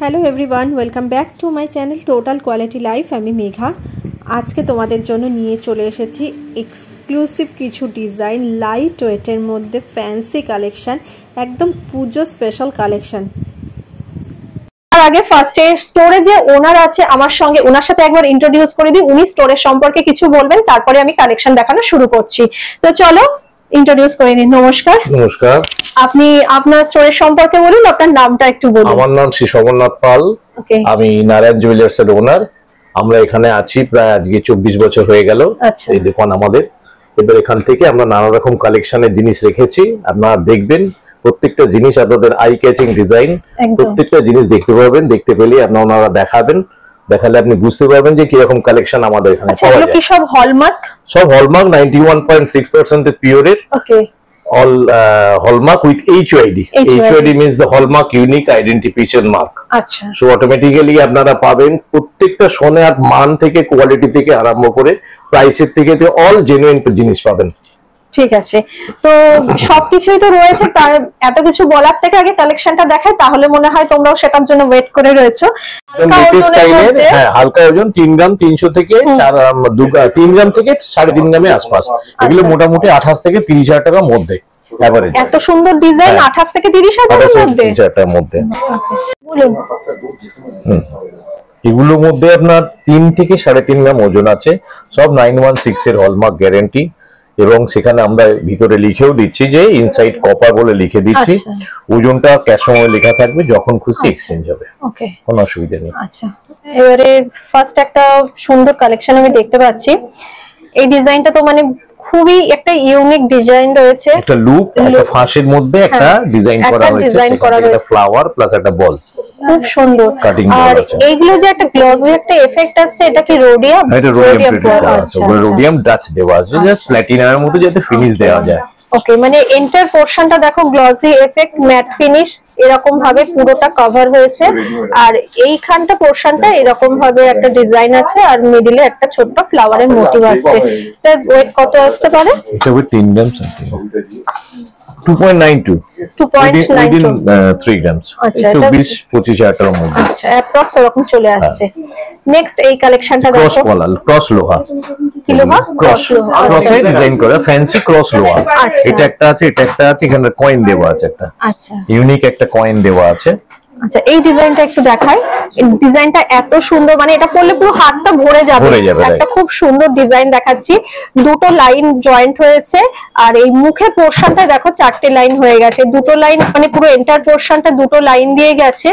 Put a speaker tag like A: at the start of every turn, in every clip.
A: Hello everyone, welcome back to my channel total quality life. আমি মেঘা। আজকে তোমাদের জন্য নিয়ে চলে এসেছি এক্সক্লুসিভ কিছু ডিজাইন, লাইট ওয়েটের মধ্যে ফ্যান্সি কালেকশন, একদম পুজো স্পেশাল কালেকশন।
B: তার আগে ফার্স্টে স্টোরে যে ওনার আছে আমার সঙ্গে, ওনার সাথে একবার ইন্ট্রোডিউস করে দিই। উনি স্টোরের সম্পর্কে কিছু বলবেন, তারপরে আমি কালেকশন দেখানো শুরু করছি। তো চলো ইন্ট্রোডিউস করে নিন। নমস্কার।
C: নমস্কার।
B: আপনি আপনার স্টোরের সম্পর্কে বলুন, আপনার নামটা একটু বলুন।
C: আমার নাম শ্রী সমরনাথ পাল। আমি নারায়ণ জুয়েলার্স এর ওনার। আমরা এখানে আছি প্রায় আজকে 24 বছর হয়ে গেল এই দোকান আমাদের। এবার এখান থেকে আমরা নানা রকম কালেকশনের জিনিস রেখেছি। আপনারা দেখবেন প্রত্যেকটা জিনিস আপনাদের আই ক্যাচিং ডিজাইন, প্রত্যেকটা জিনিস দেখতে পারবেন। দেখতে পেলে আপনারা দেখাবেন, দেখালে আপনি বুঝতে পারবেন যে কিরকম কালেকশন আমাদের এখানে পাওয়া যায়।
B: কি সব হলমার্ক?
C: সব হলমার্ক 91.6% এর পিওরের। ওকে। All hallmark with HUID. HUID means the hallmark unique identification mark.
B: আচ্ছা।
C: So automatically আপনারা পাবেন প্রত্যেকটা সোনার মান থেকে, কোয়ালিটি থেকে আরম্ভ করে প্রাইসের থেকে অল জেনুইন জিনিস পাবেন।
B: ঠিক আছে, তো সবকিছুই তো রয়েছে, তাই এত কিছু বলার থেকে আগে কালেকশনটা দেখাই, তাহলে মনে হয় তোমরাও সেটার জন্য ওয়েট করে রয়েছো।
C: হ্যাঁ, হালকা ওজন 3 গ্রাম 300 থেকে 3 গ্রাম থেকে 3.5 গ্রামের আশপাশ। এগুলো মোটামুটি 28 থেকে 30,000 টাকার মধ্যে।
B: এত সুন্দর ডিজাইন 28 থেকে 30,000 এর মধ্যে,
C: 30,000 টাকার মধ্যে।
B: বলুন।
C: এগুলোর মধ্যে আপনার 3 থেকে 3.5 গ্রাম ওজন আছে। সব 916 এর হলমার্ক গ্যারান্টি, এবং সেখানে আমরা ভিতরে লিখেও দিচ্ছি যে ইনসাইড কপার বলে লিখে দিচ্ছি। ওজনটা ক্যাশ সময় লেখা থাকবে, যখন খুশি এক্সচেঞ্জ হবে, ওকে, কোনো অসুবিধা নেই।
B: আচ্ছা, এবারে ফার্স্ট একটা সুন্দর কালেকশন আমি দেখতে পাচ্ছি। এই ডিজাইনটা তো মানে খুবই একটা ইউনিক ডিজাইন রয়েছে,
C: একটা লুক, একটা ফাঁসের মধ্যে একটা ডিজাইন করা হয়েছে, একটা ফ্লাওয়ার প্লাস একটা বল,
B: খুব সুন্দর। আর এইগুলো যে একটা গ্লসি একটা এফেক্ট আসছে, এটা কি রোডিয়াম?
C: এটা রোডিয়াম টাচ দেওয়া আছে, জাস্ট প্ল্যাটিনামের মতো যাতে ফিনিশ দেওয়া যায়।
B: ওকে, মানে এন্টার পোরশনটা দেখো গ্লসি এফেক্ট, ম্যাট ফিনিশ এরকম ভাবে পুরোটা কভার হয়েছে। আর এইখানটা পোরশনটা এরকম ভাবে একটা ডিজাইন আছে, আর মিডলে একটা ছোট্ট ফ্লাওয়ারের মোটিভ আসছে। এটার ওয়েট কত আসতে পারে?
C: এটা ওয়েট 3 গ্রাম সামথিং, 2.92 3 গ্রামস।
B: আচ্ছা,
C: এটা 20-25,000 টাকার মধ্যে।
B: আচ্ছা, অ্যাপ্রক্স এরকম চলে আসছে। নেক্সট এই কালেকশনটা দেখো,
C: ক্রস লোহা।
B: কি লোহা? ক্রস লোহা,
C: ক্রসে ডিজাইন করা ফ্যান্সি ক্রস লোহা। এটা একটা আছে, এটা একটা আছে, এখানে কয়েন দেওয়া আছে একটা।
B: আচ্ছা,
C: ইউনিক একটা কয়েন দেওয়া আছে।
B: আচ্ছা, এই ডিজাইনটা একটু দেখাই। এই ডিজাইনটা এত সুন্দর, মানে এটা পরলে পুরো হাতটা ভরে যাবে। একটা খুব সুন্দর ডিজাইন দেখাচ্ছি। দুটো লাইন জয়েন্ট হয়েছে, আর এই মুখের পোরশনটা দেখো 4টে লাইন হয়ে গেছে। দুটো লাইন মানে পুরো এন্টার পোরশনটা দুটো লাইন দিয়ে গেছে,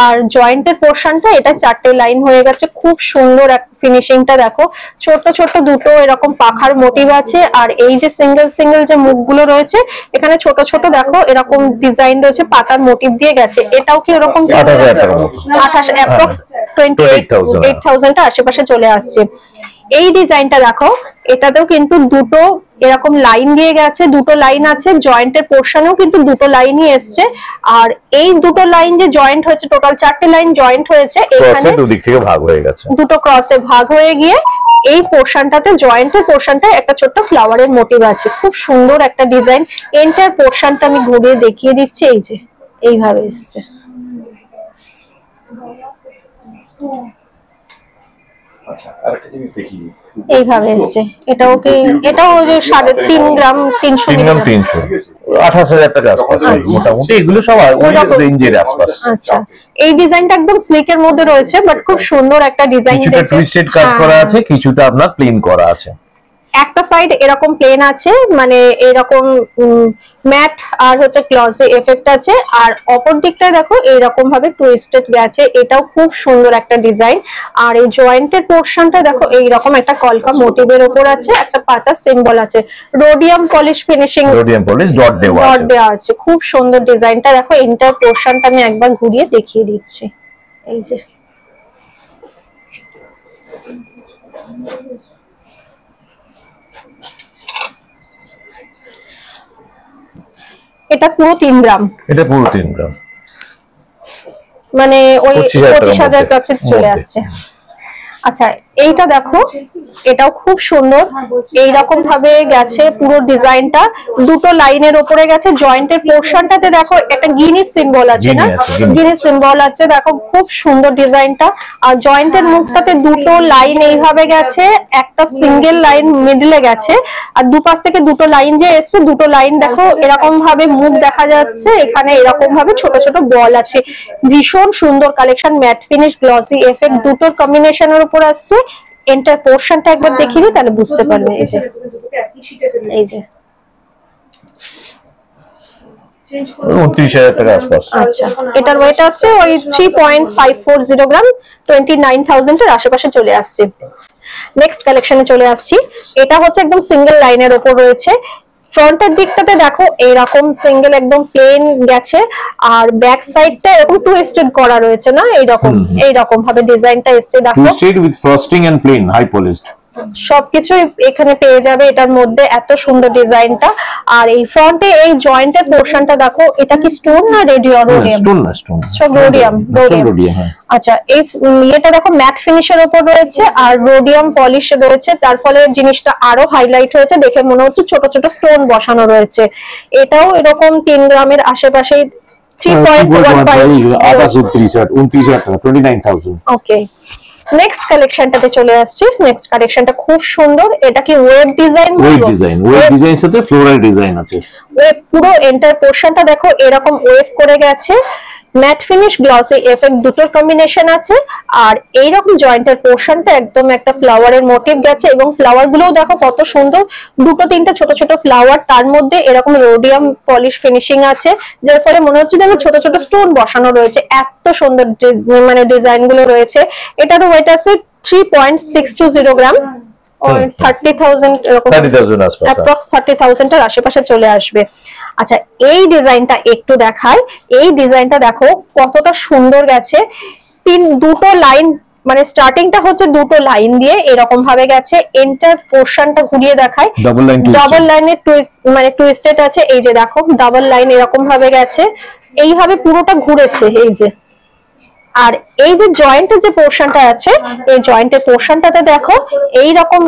B: আর জয়েন্টের পোরশনটা এটা 4টে লাইন হয়ে গেছে। খুব সুন্দর ফিনিশিংটা দেখো। ছোট ছোট দুটো এরকম পাখার মোটিভ আছে, আর এই যে সিঙ্গেল সিঙ্গেল যে মুখগুলো রয়েছে, এখানে ছোট ছোট দেখো এরকম ডিজাইন রয়েছে, পাতার মোটিভ দিয়ে গেছে। এটাও কি এরকম
C: 28,000 টাকা মতো,
B: 28 অ্যাপ্রক্স 28,000 টা আশেপাশে চলে আসছে। এই ডিজাইনটা দেখো, এটাতেও কিন্তু দুটো এরকম লাইন দিয়ে গেছে, দুটো লাইন আছে, জয়েন্টের পোরশনেও কিন্তু দুটো লাইনই এসছে। আর এই দুটো লাইন যে জয়েন্ট হয়েছে, টোটাল 4টে লাইন জয়েন্ট হয়েছে, এখানে
C: দুদিক থেকে ভাগ হয়ে গেছে, দুটো
B: ক্রসে ভাগ হয়ে গিয়ে এই পোরশনটাতে, জয়েন্টের পোরশনটা একটা ছোট্ট ফ্লাওয়ারের মোটিভ আছে। খুব সুন্দর একটা ডিজাইন। এন্টার পোরশনটা আমি ঘুরিয়ে দেখিয়ে দিচ্ছি, এই যে এইভাবে এসছে।
C: আচ্ছা, আরেকটা জিনিস দেখি,
B: এইভাবে এসছে। এটাও কি, এটাও যে 3.5 গ্রাম 300 মিলিগ্রাম,
C: 28,000 টাকা আশপাশ মোটামুটি। এগুলো সব ওই রেঞ্জের আশপাশ।
B: আচ্ছা, এই ডিজাইনটা একদম স্লিকের মধ্যে রয়েছে, বাট খুব সুন্দর একটা ডিজাইন।
C: কিছুটা টুইস্টেড কাজ করা আছে, কিছুটা আপনার প্লেন করা আছে।
B: একটা সাইড এরকম প্লেন আছে, মানে এরকম ম্যাট আর হচ্ছে গ্লসি এফেক্ট আছে, আর অপর দিকটা দেখো এইরকম ভাবে টুইস্টেড গেছে। এটাও খুব সুন্দর একটা ডিজাইন। আর এই জয়েন্টের পোরশনটা দেখো এইরকম একটা কলকা মোটিভের উপর আছে, একটা পাতা সিম্বল আছে, rhodium polish finishing,
C: rhodium polish dot দেওয়া
B: আছে। খুব সুন্দর ডিজাইনটা দেখো। ইন্টার পোরশনটা আমি একবার ঘুরিয়ে দেখিয়ে দিচ্ছি, এই যে এটা পুরো 3 গ্রাম,
C: এটা পুরো 3 গ্রাম,
B: মানে ওই 25,000 কাছে চলে আসছে। আচ্ছা, এইটা দেখো, এটাও খুব সুন্দর, এইরকম ভাবে গেছে পুরো ডিজাইনটা, দুটো লাইনের উপরে গেছে। জয়েন্টের পোর্শনটাতে দেখো একটা গিনিস সিম্বল আছে না, গিনিস সিম্বল আছে, দেখো খুব সুন্দর ডিজাইনটা। আর জয়েন্টের মুখটাতে দুটো লাইন এইভাবে গেছে, একটা সিঙ্গেল লাইন মিডলে গেছে, আর দুপাশ থেকে দুটো লাইন যে এসছে, দুটো লাইন দেখো এরকম ভাবে মুখ দেখা যাচ্ছে। এখানে এরকম ভাবে ছোট ছোট বল আছে। ভীষণ সুন্দর collection, mat finish glossy effect দুটোর কম্বিনেশনের উপর আসছে। এন্টার পোর্শনটা একবার দেখিয়ে দিই, তাহলে বুঝতে পারবে। এই যে এই যে
C: 29,000 টাকার আশপাশ।
B: আচ্ছা, এটার ওয়েট আসছে ওই 3.540 গ্রাম, 29,000 এর আশেপাশে চলে আসছে। নেক্সট কালেকশনে চলে আসছি। এটা হচ্ছে একদম সিঙ্গেল লাইনের উপর রয়েছে। ফ্রন্টের দিকটাতে দেখো এইরকম সিঙ্গেল একদম প্লেন গেছে, আর ব্যাক সাইডটা এরকম টুইস্টেড করা রয়েছে না, এইরকম ভাবে ডিজাইনটা এসছে। দেখো
C: twisted with frosting and plain high polished,
B: সবকিছু এখানে পেয়ে যাবে এটার মধ্যে। এত সুন্দর ডিজাইনটা। আর এই ফ্রন্টে এই জয়েন্টের পোরশনটা দেখো, এটা কি স্টোন না রোডিয়াম?
C: স্টোন না, স্টোন,
B: রোডিয়াম। আচ্ছা, এই এটা দেখো ম্যাট ফিনিশের উপর রয়েছে আর রোডিয়াম পলিশ রয়েছে, তার ফলে জিনিসটা আরো হাইলাইট হয়েছে। দেখে মনে হচ্ছে ছোট ছোট স্টোন বসানো রয়েছে। এটাও এরকম 3 গ্রামের আশেপাশে,
C: 3.29,000
B: ওকে। নেক্সট কালেকশনটাতে চলে আসছি। নেক্সট কালেকশনটা খুব সুন্দর। এটা কি ওয়েব ডিজাইন?
C: ওয়েব ডিজাইন সাথে ফ্লোরাল ডিজাইন আছে।
B: ওয়েব পুরো এন্টার পোরশনটা দেখো এরকম ওয়েভ করে গেছে। ম্যাট ফিনিশ গ্লসি এফেক্ট দুটোর কম্বিনেশন আছে। আর এইরকম জয়েন্টের পোরশনটা একদম একটা ফ্লাওয়ারের মোটিভ গেছে, এবং ফ্লাওয়ার গুলোও দেখো কত সুন্দর, দুটো তিনটা ছোট ছোট ফ্লাওয়ার, তার মধ্যে এরকম রোডিয়াম পলিশ ফিনিশিং আছে, যার ফলে মনে হচ্ছে যেন ছোট ছোট স্টোন বসানো রয়েছে। এত সুন্দর মানে ডিজাইন গুলো রয়েছে। এটারও ওয়েট আছে 3.620 গ্রাম, 30,000 এরকম, 30,000 এর আশেপাশে চলে আসবে। আচ্ছা, এই ডিজাইনটা একটু দেখাই। এই ডিজাইনটা দেখো কতটা সুন্দর গেছে। দুটো লাইন, মানে স্টার্টিংটা হচ্ছে দুটো লাইন দিয়ে এরকম ভাবে গেছে। এন্টার পোরশনটা ঘুরিয়ে দেখায়, ডাবল লাইনের মানে টুইস্টেড আছে। এই যে দেখো ডাবল লাইন এরকম ভাবে গেছে, এইভাবে পুরোটা ঘুরেছে। এই যে, আর এই যে জয়েন্টের যে পোরশনটা আছে, এই জয়েন্টের পোরশনটাতে দেখো এইরকম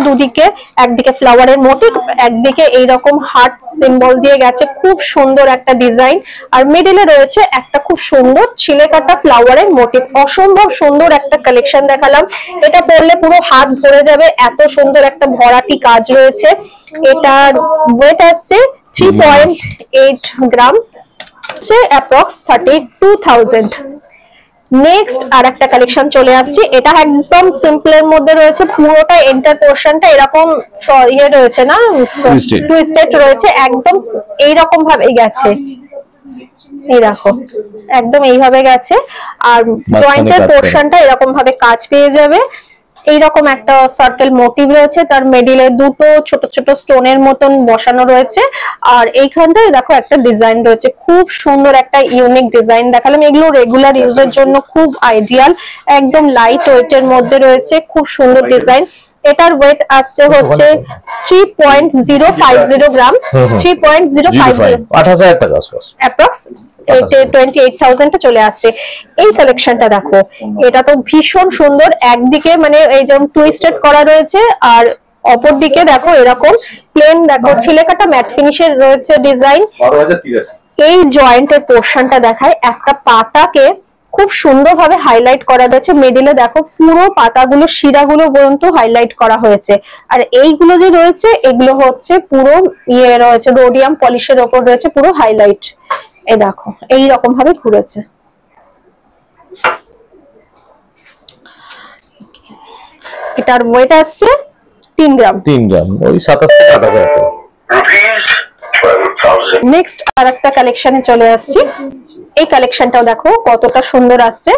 B: দুদিকে, একদিকে ফ্লাওয়ারের মোটিভ, একদিকে এইরকম হার্ট সিম্বল দিয়ে গেছে। খুব সুন্দর একটা ডিজাইন। আর মিডলে রয়েছে একটা খুব সুন্দর ছিলে কাটা ফ্লাওয়ারের মোটিভ। অসম্ভব সুন্দর একটা কালেকশন দেখালাম। এটা পরলে পুরো হাত ভরে যাবে, এত সুন্দর একটা ভরাটি কাজ রয়েছে। এটার ওয়েট আসছে 3.8 গ্রাম, অ্যাপ্রক্স 32,000। নেক্সট আর একটা কালেকশন চলে আসছে। এটা একদম সিম্পলের মধ্যে রয়েছে। পুরোটা এন্টার পোরশনটা এরকম ইয়ে রয়েছে না, টুইস্টেড রয়েছে, একদম এইরকম ভাবে গেছে। এই দেখো একদম এইভাবে গেছে। আর জয়েন্টের পোরশনটা এরকম ভাবে কাজ পেয়ে যাবে। এইরকম একটা সার্কেল মোটিভ রয়েছে, তার মিডলে দুটো ছোট ছোট স্টোনের মতন বসানো রয়েছে। আর এইখানটায় দেখো একটা ডিজাইন রয়েছে, খুব সুন্দর একটা ইউনিক ডিজাইন দেখালাম। এগুলো রেগুলার ইউজের জন্য খুব আইডিয়াল, একদম লাইট ওয়েটের মধ্যে রয়েছে, খুব সুন্দর ডিজাইন। এটার ওয়েট আসছে হচ্ছে 3.050 গ্রাম, 3.050,
C: 8,000 টাকা
B: অ্যাপ্রক্স 28,000 এ চলে আসছে। এই কালেকশনটা দেখো, এটা তো ভীষণ সুন্দর। একদিকে মানে এই যেমন টুইস্টেড করা রয়েছে, আর অপর দিকে দেখো এরকম প্লেন, দেখো ছিলে কাটা ম্যাট ফিনিশের রয়েছে ডিজাইন। এই জয়েন্টের পোরশনটা দেখায়, একটা পাতাকে খুব সুন্দরভাবে হাইলাইট করা রয়েছে। মিডলে দেখো পুরো পাতাগুলো, শিরাগুলো পর্যন্ত হাইলাইট করা হয়েছে। আর এইগুলো যে রয়েছে, এগুলো হচ্ছে পুরো ইয়ে রয়েছে, রোডিয়াম পলিশের ওপর রয়েছে পুরো হাইলাইট। এ দেখো এইরকম ভাবে ঘুরেছে। এটার ওয়েট আসছে 3 গ্রাম,
C: ওই 27,000 টাকা।
B: নেক্সট আরেকটা কালেকশনে চলে আসছি। এই কালেকশনটাও দেখো কতটা সুন্দর আসছে।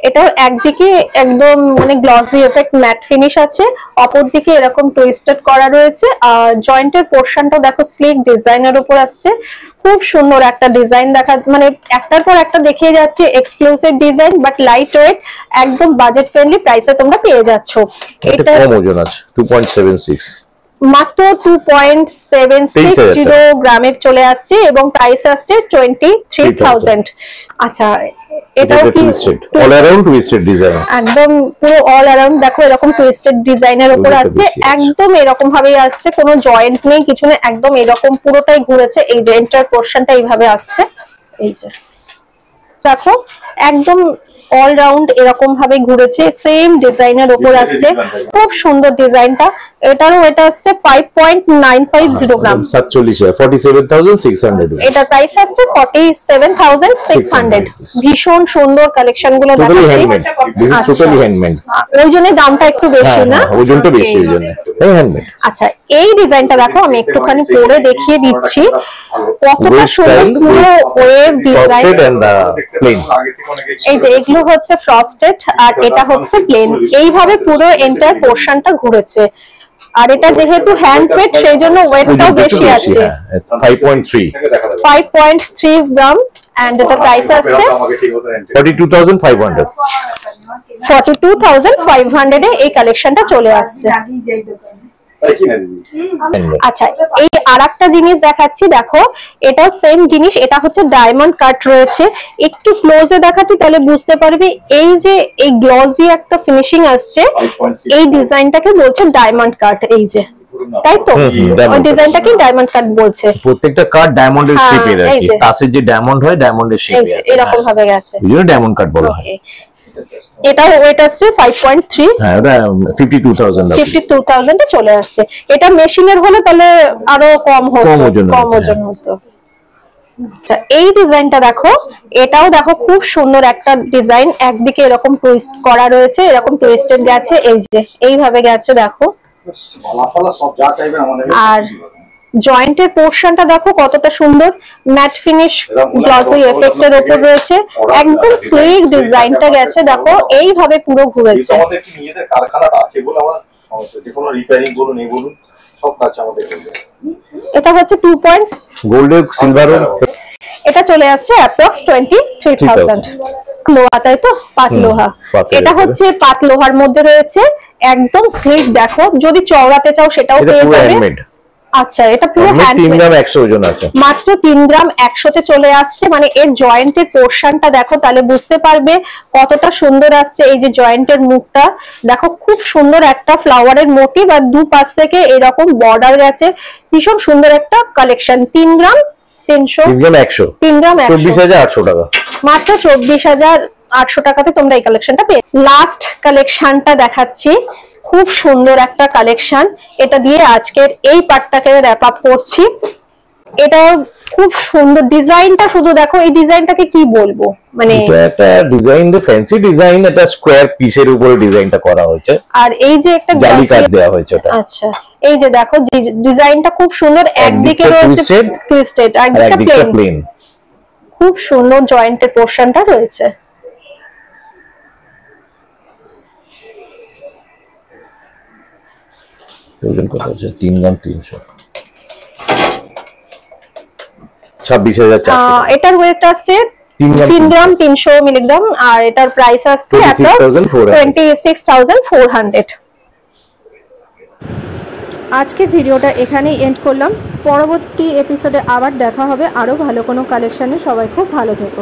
B: এটাও একদিকে একদম মানে গ্লসি এফেক্ট ম্যাট ফিনিশ আছে, অপর দিকে এরকম টুইস্টেড করা রয়েছে। আর জয়েন্টের পোরশনটাও দেখো স্লিক ডিজাইনের উপর আসছে। খুব সুন্দর একটা ডিজাইন দেখা, মানে একটার পর একটা দেখিয়ে যাচ্ছে exclusive design, but light weight, একদম বাজেট ফ্রেন্ডলি প্রাইসে তোমরা পেয়ে যাচ্ছ।
C: এটা কম ওজন আছে, 2.76,
B: মাত্র 2.760 গ্রামে চলে আসছে, এবং প্রাইস আসছে 23,000। আচ্ছা, এটাও কি
C: অল अराउंड টুইস্টেড ডিজাইন,
B: একদম পুরো অল अराउंड দেখো এরকম টুইস্টেড ডিজাইনের উপর আছে, একদম এরকম ভাবেই আসছে, কোনো জয়েন্ট নেই কিছু নেই, একদম এরকম পুরোটাই ঘুরেছে। এই যে এন্টার পোরশনটা এইভাবে আসছে, এই যে দেখো একদম অল রাউন্ড এরকম ভাবে ঘুরেছে, সেম ডিজাইনের উপর আসছে, খুব সুন্দর ডিজাইনটা। এটারও এটা আসছে 5.950 গ্রাম,
C: 47,600,
B: এটা প্রাইস আসছে 47,600। ভীষণ সুন্দর কালেকশন গুলো
C: totally handmade, this is totally handmade,
B: ওই জন্য দামটা একটু বেশি না,
C: ওজনটা বেশি ওই জন্য হ্যান্ডমেড।
B: আচ্ছা এই ডিজাইনটা দেখো আমি একটুখানি পরে দেখিয়ে দিচ্ছি কতটা সুন্দর, পুরো ওয়েভ ডিজাইন। এই যে এগুলো হচ্ছে ফ্রস্টেড আর এটা হচ্ছে প্লেন, এইভাবে পুরো এন্টার পোরশনটা ঘুরেছে। আর এটা যেহেতু হ্যান্ডমেড সেই জন্য ওয়েটটাও বেশি আছে, 5.3 গ্রাম, এন্ড এটা প্রাইস আছে
C: 42,500।
B: 42,500 এ এই কালেকশনটা চলে আসছে। আচ্ছা এই আরেকটা জিনিস দেখাচ্ছি, দেখো এটাও সেম জিনিস, এটা হচ্ছে ডায়মন্ড কাট রয়েছে, একটু ক্লোজে দেখাচ্ছি তাহলে বুঝতে পারবে। এই যে এই গ্লসি একটা ফিনিশিং আসছে, এই ডিজাইনটাকে বলছে ডায়মন্ড কাট, এই যে তাই তো, ওই ডিজাইনটাকে ডায়মন্ড কাট বলছে।
C: প্রত্যেকটা কাট ডায়মন্ডের শেপে আছে, তাসের যে ডায়মন্ড হয় ডায়মন্ডের শেপে আছে,
B: এরকম ভাবে গেছে,
C: এই জন্য ডায়মন্ড কাট বলা হয়।
B: এটাও ওয়েট আসছে 5.3,
C: হ্যাঁ এটা 52,000
B: এ চলে আসছে। এটা মেশিনের হলে তাহলে আরো কম ওজন হতো। আচ্ছা এই ডিজাইনটা দেখো, এটাও দেখো খুব সুন্দর একটা ডিজাইন, একদিকে এরকম টুইস্ট করা রয়েছে, এরকম টুইস্টেড গেছে, এই যে এইভাবে গেছে দেখো। আর জয়েন্টের পোরশনটা দেখো কতটা সুন্দর, ম্যাট ফিনিশ গ্লসি এফেক্টের উপর রয়েছে, একদম স্লিক ডিজাইনটা গেছে দেখো, এইভাবে পুরো ঘুরেছে।
D: আমাদের কি নিজেদের কারখানাটা আছে বলে আমরা যে কোনো রিপেয়ারিং বলুন এই বলুন সব কাজ আমাদের করবে।
B: এটা হচ্ছে 2 পয়েন্টস
C: গোল্ড সিলভার,
B: এটা চলে আসছে অ্যাপ্রক্স 23,000 লোহা, তাই তো পাত লোহা। এটা হচ্ছে পাত লোহার মধ্যে রয়েছে, একদম স্লিক দেখো, যদি চওড়াতে চাও সেটাও পেয়ে যাবে। আচ্ছা এটা পুরো হ্যান্ডমেড,
C: 3 গ্রাম 100 ওজন আছে,
B: মাত্র 3 গ্রাম 100 তে চলে আসছে। মানে এর জয়েন্টের পোরশনটা দেখো তাহলে বুঝতে পারবে কতটা সুন্দর আসছে। এই যে জয়েন্টের মুখটা দেখো, খুব সুন্দর একটা ফ্লাওয়ারের মোটিভ, আর দুপাশ থেকে এরকম বর্ডার গেছে, ভীষণ সুন্দর একটা কালেকশন। 3 গ্রাম 100, 3 গ্রাম
C: 24,800 টাকা,
B: মাত্র 24,800 টাকাতে তোমরা এই কালেকশনটা পেয়ে। লাস্ট কালেকশনটা দেখাচ্ছি, খুব সুন্দর একটা কালেকশন, এটা দিয়ে আজকের এই পার্টটাকে র‍্যাপ আপ করছি। এটা খুব সুন্দর ডিজাইনটা, শুধু দেখো এই ডিজাইনটাকে কি বলবো, মানে
C: এটা একটা ডিজাইন, ফ্যান্সি ডিজাইন, এটা স্কয়ার পিসের উপরে ডিজাইনটা করা হয়েছে,
B: আর এই যে একটা
C: জালি কাজ দেওয়া হয়েছে ওটা।
B: আচ্ছা এই যে দেখো ডিজাইনটা খুব সুন্দর, একদিকে রয়েছে টুইস্টেড, একদিকে প্লেন, খুব সুন্দর জয়েন্টের পোরশনটা রয়েছে।
C: ওজন কত আছে? 3 গ্রাম 300, 26,400।
B: এটার ওয়েট আছে 3 গ্রাম 300 মিলিগ্রাম, আর এটার প্রাইস আসছে 26,400।
A: আজকের ভিডিওটা এখানেই এন্ড করলাম, পরবর্তী এপিসোডে আবার দেখা হবে আরো ভালো কোনো কালেকশনে। সবাই খুব ভালো থেকো।